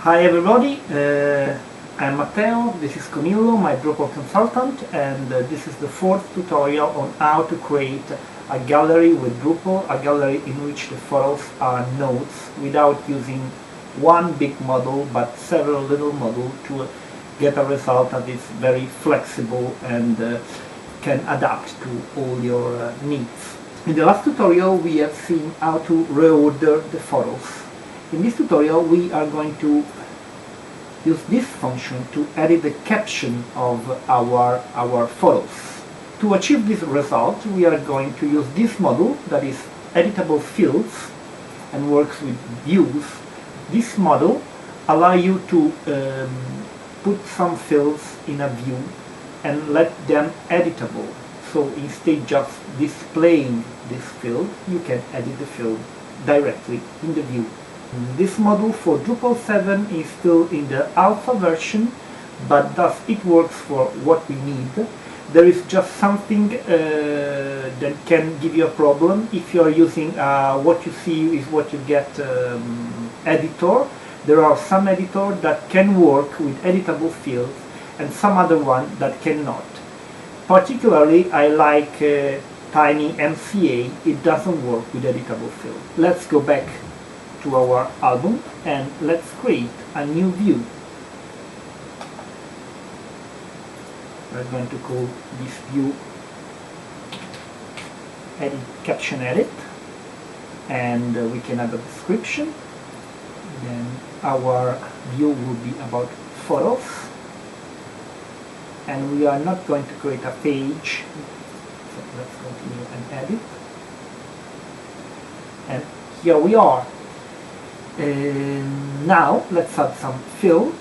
Hi everybody, I'm Matteo, this is Camillo, my Drupal consultant, and this is the fourth tutorial on how to create a gallery with Drupal, a gallery in which the photos are nodes without using one big model but several little models to get a result that is very flexible and can adapt to all your needs. In the last tutorial we have seen how to reorder the photos. In this tutorial we are going to use this function to edit the caption of our photos. To achieve this result we are going to use this module that is editable fields and works with views. This module allows you to put some fields in a view and let them editable. So instead just displaying this field, you can edit the field directly in the view. This module for Drupal 7 is still in the alpha version, but thus it works for what we need. There is just something that can give you a problem if you are using what you see is what you get editor. There are some editors that can work with editable fields and some other one that cannot. Particularly I like Tiny MCA, it doesn't work with editable fields. Let's go back to our album and let's create a new view. We're going to call this view edit caption edit, and we can add a description. Then our view will be about photos, and we are not going to create a page, so let's continue and edit. And here we are. Now let's add some fill.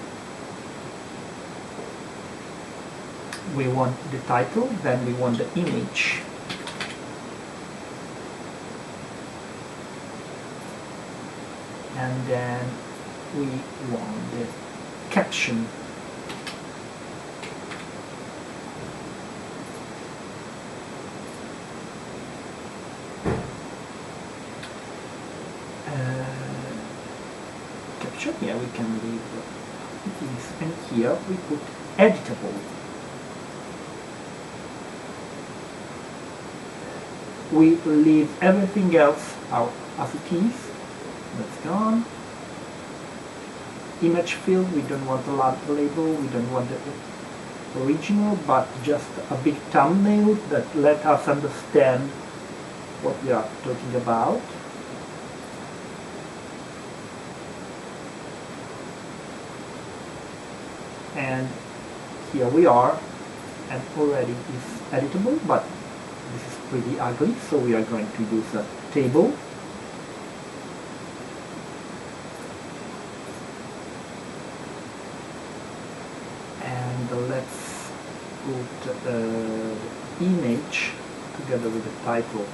We want the title, then we want the image. And then we want the caption. Yeah, we can leave this, and here we put editable. We leave everything else out as it is. That's gone. Image field, we don't want a label, we don't want the original, but just a big thumbnail that let us understand what we are talking about. And here we are, and already is editable, but this is pretty ugly, so we are going to use a table. And let's put the image together with the title.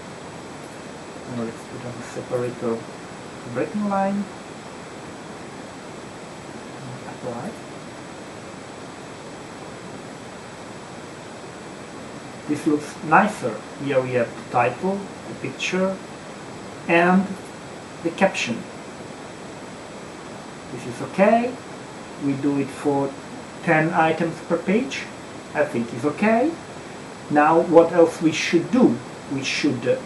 Now let's put a separator breaking line. Apply. This looks nicer. Here we have the title, the picture, and the caption. This is okay. We do it for 10 items per page. I think it's okay. Now what else we should do? We should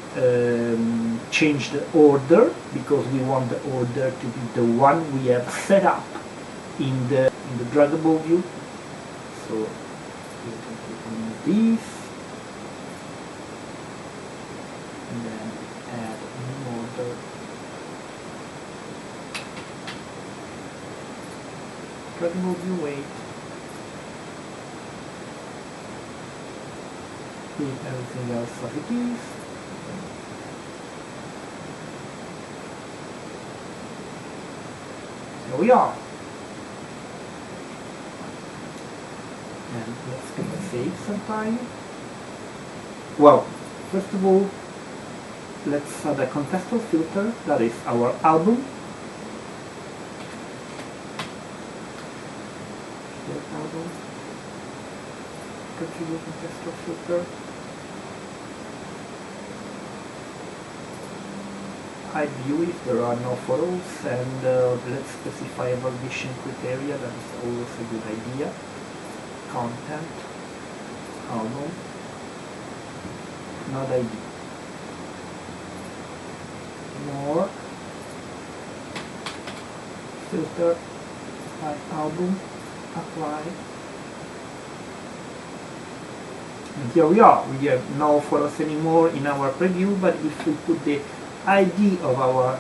change the order, because we want the order to be the one we have set up in the draggable view. So we can put these. And then add new order. Draggable view weight. Leave everything else as it is. Here we are. And let's give a save sometime. Well, first of all, let's add a contextual filter, that is our album. Album. Configure contextual filter. hide view if there are no photos, and let's specify a validation criteria. That is always a good idea. Content, album, node ID. More, filter by album, apply. And here we are. We have no photos anymore in our preview, but if we put the ID of our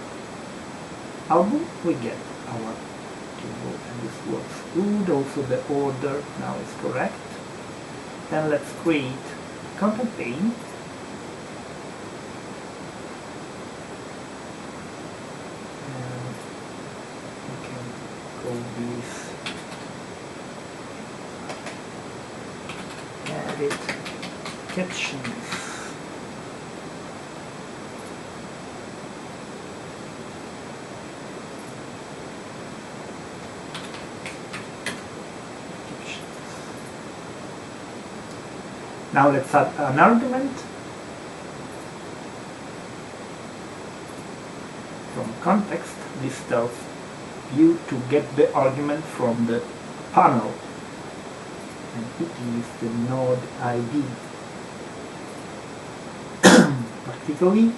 album, we get our table, and this works good. Also the order now is correct. Then let's create content pane. And we can call this edit captions. Now let's add an argument from context. This tells you to get the argument from the panel, and it is the node ID. Particularly,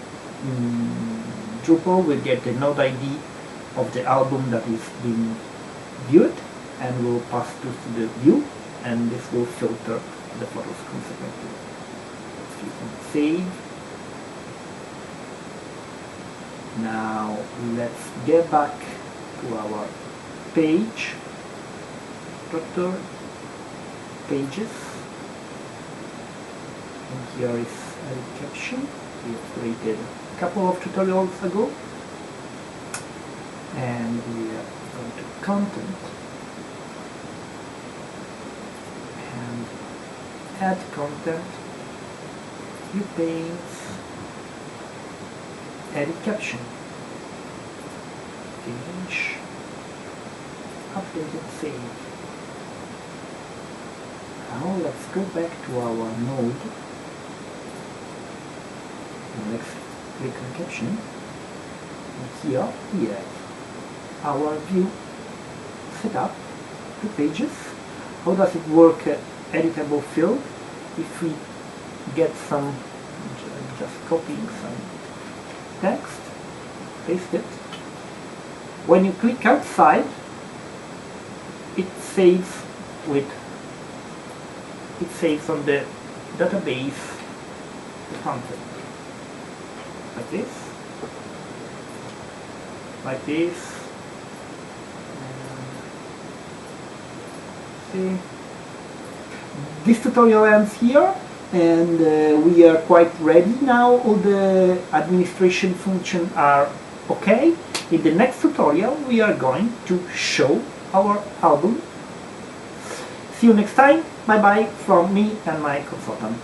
Drupal will get the node ID of the album that is being viewed and will pass to the view, and this will filter the photos consequently. So you can save. Now let's get back to our page, structure, pages, and here is a caption we have created a couple of tutorials ago, and we are going to content and add content, view panes, edit caption, finish, update and save. Now let's go back to our node, and let's click on caption, and here we have our view set up, 2 pages. How does it work? Editable field. If we get some, just copying some text, paste it. When you click outside, it saves on the database the content, like this, see. This tutorial ends here, and we are quite ready now. All the administration functions are okay. In the next tutorial we are going to show our album. See you next time. Bye bye from me and my consultant.